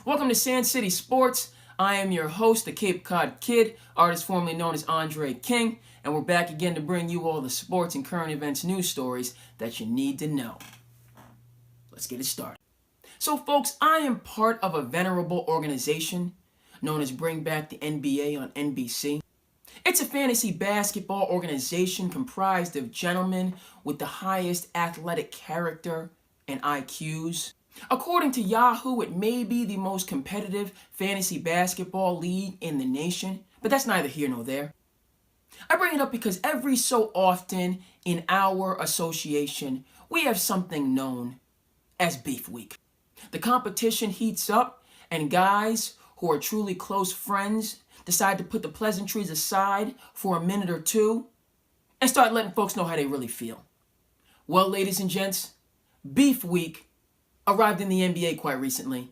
Welcome to SandCity Sports. I am your host, the Cape Cod Kid, artist formerly known as Andre King, and we're back again to bring you all the sports and current events news stories that you need to know. Let's get it started. So folks, I am part of a venerable organization known as Bring Back the NBA on NBC. It's a fantasy basketball organization comprised of gentlemen with the highest athletic character and IQs. According to Yahoo, it may be the most competitive fantasy basketball league in the nation, but that's neither here nor there. I bring it up because every so often in our association, we have something known as Beef Week. The competition heats up, and guys who are truly close friends decide to put the pleasantries aside for a minute or two and start letting folks know how they really feel. Well, ladies and gents, Beef Week arrived in the NBA quite recently,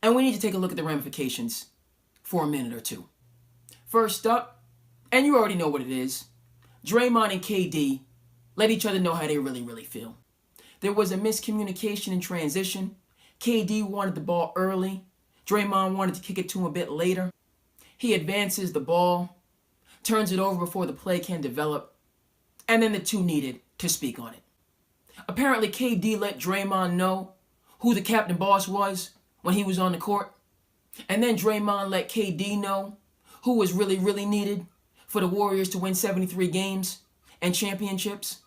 and we need to take a look at the ramifications for a minute or two. First up, and you already know what it is, Draymond and KD let each other know how they really feel. There was a miscommunication in transition. KD wanted the ball early. Draymond wanted to kick it to him a bit later. He advances the ball, turns it over before the play can develop, and then the two needed to speak on it. Apparently, KD let Draymond know who the captain boss was when he was on the court. And then Draymond let KD know who was really needed for the Warriors to win 73 games and championships.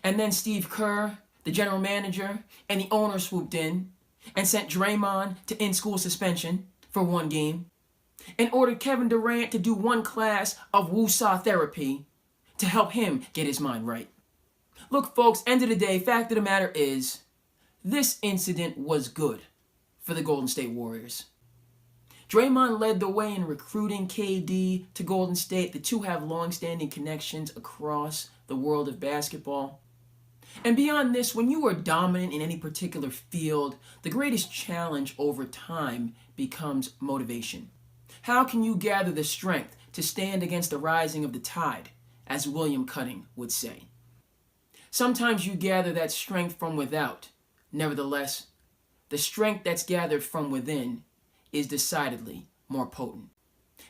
And then Steve Kerr, the general manager, and the owner swooped in and sent Draymond to in-school suspension for one game and ordered Kevin Durant to do one class of Wusa therapy to help him get his mind right. Look, folks, end of the day, fact of the matter is, this incident was good for the Golden State Warriors. Draymond led the way in recruiting KD to Golden State. The two have long-standing connections across the world of basketball. And beyond this, when you are dominant in any particular field, the greatest challenge over time becomes motivation. How can you gather the strength to stand against the rising of the tide, as William Cutting would say? Sometimes you gather that strength from without. Nevertheless, the strength that's gathered from within is decidedly more potent.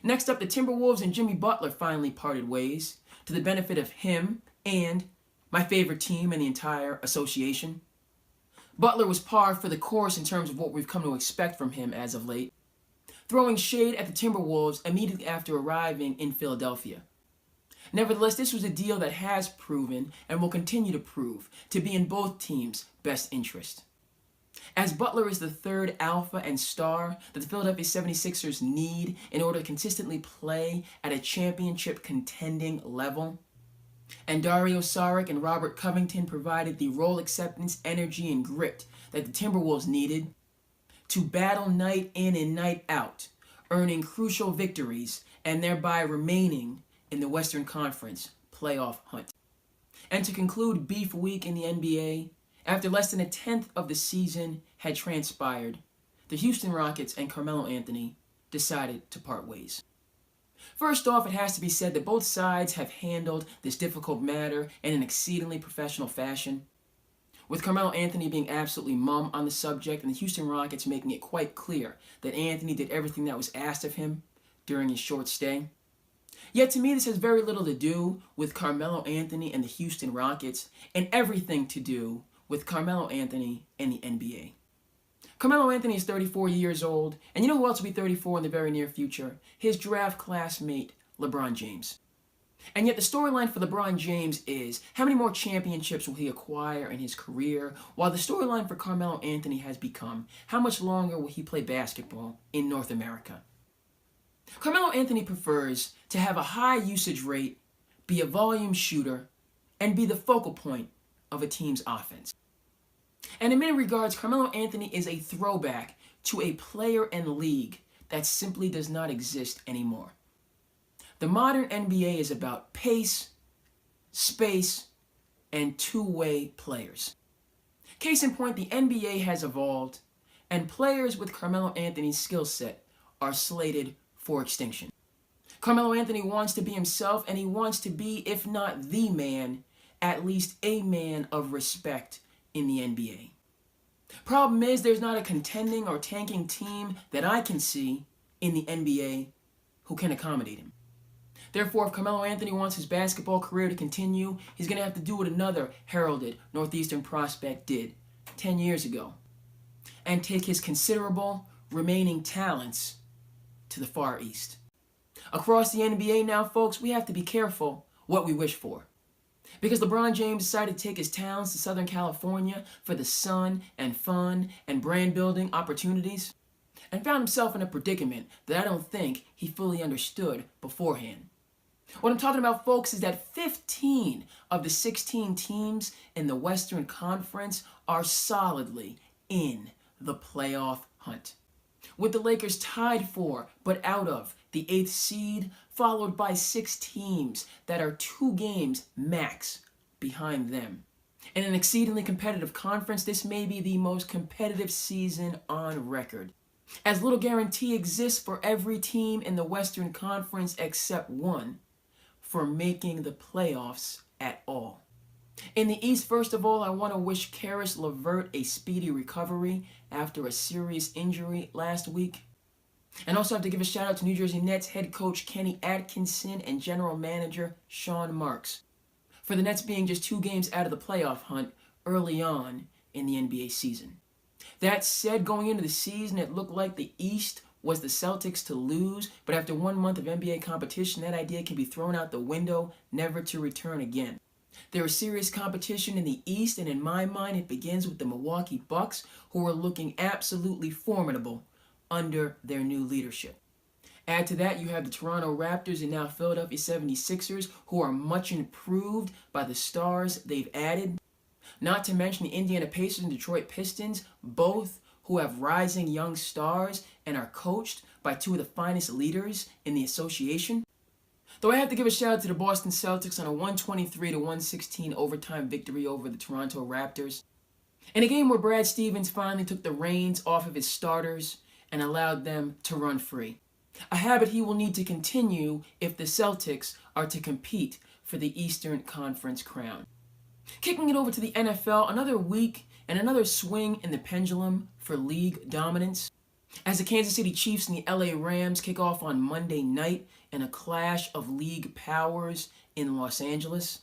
Next up, the Timberwolves and Jimmy Butler finally parted ways to the benefit of him and my favorite team in the entire association. Butler was par for the course in terms of what we've come to expect from him as of late, throwing shade at the Timberwolves immediately after arriving in Philadelphia. Nevertheless, this was a deal that has proven and will continue to prove to be in both teams' best interest. As Butler is the third alpha and star that the Philadelphia 76ers need in order to consistently play at a championship contending level, and Dario Saric and Robert Covington provided the role acceptance, energy, and grit that the Timberwolves needed to battle night in and night out, earning crucial victories and thereby remaining in the Western Conference playoff hunt. And to conclude Beef Week in the NBA, after less than a tenth of the season had transpired, the Houston Rockets and Carmelo Anthony decided to part ways. First off, it has to be said that both sides have handled this difficult matter in an exceedingly professional fashion, with Carmelo Anthony being absolutely mum on the subject and the Houston Rockets making it quite clear that Anthony did everything that was asked of him during his short stay. Yet to me, this has very little to do with Carmelo Anthony and the Houston Rockets and everything to do with Carmelo Anthony and the NBA. Carmelo Anthony is 34 years old, and you know who else will be 34 in the very near future? His draft classmate, LeBron James. And yet the storyline for LeBron James is, how many more championships will he acquire in his career? While the storyline for Carmelo Anthony has become, how much longer will he play basketball in North America? Carmelo Anthony prefers to have a high usage rate, be a volume shooter, and be the focal point of a team's offense. And in many regards, Carmelo Anthony is a throwback to a player and league that simply does not exist anymore. The modern NBA is about pace, space, and two-way players. Case in point, the NBA has evolved, and players with Carmelo Anthony's skill set are slated for extinction. Carmelo Anthony wants to be himself, and he wants to be, if not the man, at least a man of respect in the NBA. Problem is, there's not a contending or tanking team that I can see in the NBA who can accommodate him. Therefore, if Carmelo Anthony wants his basketball career to continue, he's going to have to do what another heralded Northeastern prospect did 10 years ago and take his considerable remaining talents to the Far East. Across the NBA now, folks, we have to be careful what we wish for. Because LeBron James decided to take his talents to Southern California for the sun and fun and brand building opportunities, and found himself in a predicament that I don't think he fully understood beforehand. What I'm talking about, folks, is that 15 of the 16 teams in the Western Conference are solidly in the playoff hunt, with the Lakers tied for, but out of, the 8th seed, followed by 6 teams that are 2 games max behind them. In an exceedingly competitive conference, this may be the most competitive season on record, as little guarantee exists for every team in the Western Conference except one for making the playoffs at all. In the East, first of all, I want to wish Karis LeVert a speedy recovery after a serious injury last week. And also have to give a shout out to New Jersey Nets head coach Kenny Atkinson and general manager Sean Marks for the Nets being just 2 games out of the playoff hunt early on in the NBA season. That said, going into the season, it looked like the East was the Celtics to lose, but after 1 month of NBA competition, that idea can be thrown out the window, never to return again. There is serious competition in the East, and in my mind, it begins with the Milwaukee Bucks, who are looking absolutely formidable under their new leadership. Add to that, you have the Toronto Raptors and now Philadelphia 76ers, who are much improved by the stars they've added. Not to mention the Indiana Pacers and Detroit Pistons, both who have rising young stars and are coached by 2 of the finest leaders in the association. Though I have to give a shout out to the Boston Celtics on a 123-116 overtime victory over the Toronto Raptors, in a game where Brad Stevens finally took the reins off of his starters and allowed them to run free. A habit he will need to continue if the Celtics are to compete for the Eastern Conference crown. Kicking it over to the NFL, another week and another swing in the pendulum for league dominance, as the Kansas City Chiefs and the LA Rams kick off on Monday night in a clash of league powers in Los Angeles.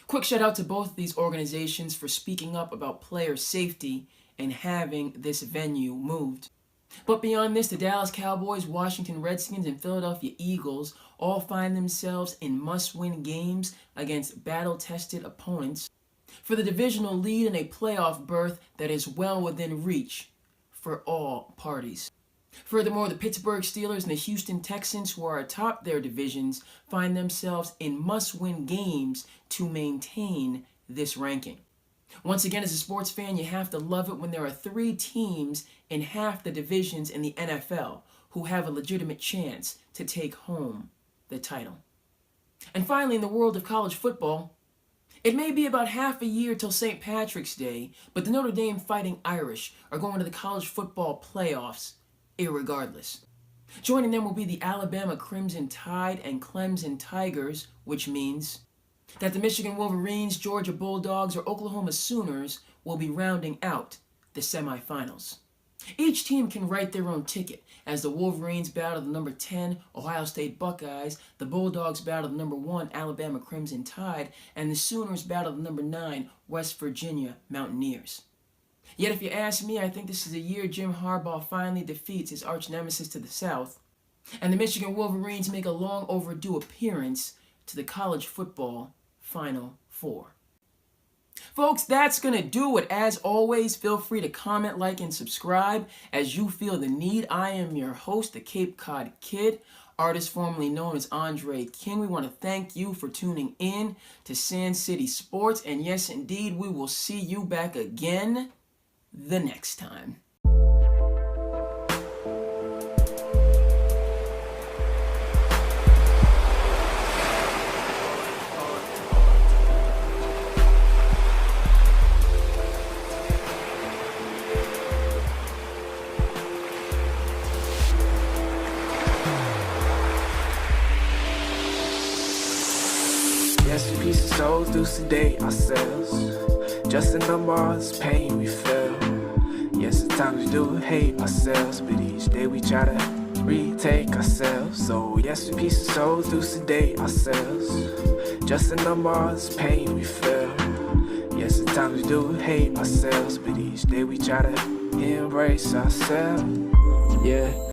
Quick shout out to both of these organizations for speaking up about player safety and having this venue moved. But beyond this, the Dallas Cowboys, Washington Redskins, and Philadelphia Eagles all find themselves in must-win games against battle-tested opponents for the divisional lead and a playoff berth that is well within reach for all parties. Furthermore, the Pittsburgh Steelers and the Houston Texans, who are atop their divisions, find themselves in must-win games to maintain this ranking. Once again, as a sports fan, you have to love it when there are 3 teams in half the divisions in the NFL who have a legitimate chance to take home the title. And finally, in the world of college football, it may be about half a year till St. Patrick's Day, but the Notre Dame Fighting Irish are going to the college football playoffs irregardless. Joining them will be the Alabama Crimson Tide and Clemson Tigers, which means that the Michigan Wolverines, Georgia Bulldogs, or Oklahoma Sooners will be rounding out the semifinals. Each team can write their own ticket, as the Wolverines battle the number 10 Ohio State Buckeyes, the Bulldogs battle the number 1 Alabama Crimson Tide, and the Sooners battle the number 9 West Virginia Mountaineers. Yet if you ask me, I think this is the year Jim Harbaugh finally defeats his arch nemesis to the south, and the Michigan Wolverines make a long overdue appearance to the college football Final Four. Folks, that's going to do it. As always, feel free to comment, like, and subscribe as you feel the need. I am your host, the Cape Cod Kid, artist formerly known as Andre King. We want to thank you for tuning in to SandCity Sports. And yes, indeed, we will see you back again the next time. Yes, peace of souls do sedate ourselves. Just a number of this pain we feel. Yes, at times we do hate ourselves, but each day we try to retake ourselves. So yes, we peace of souls do sedate ourselves. Just a number of this pain we feel. Yes, at times we do hate ourselves, but each day we try to embrace ourselves. Yeah.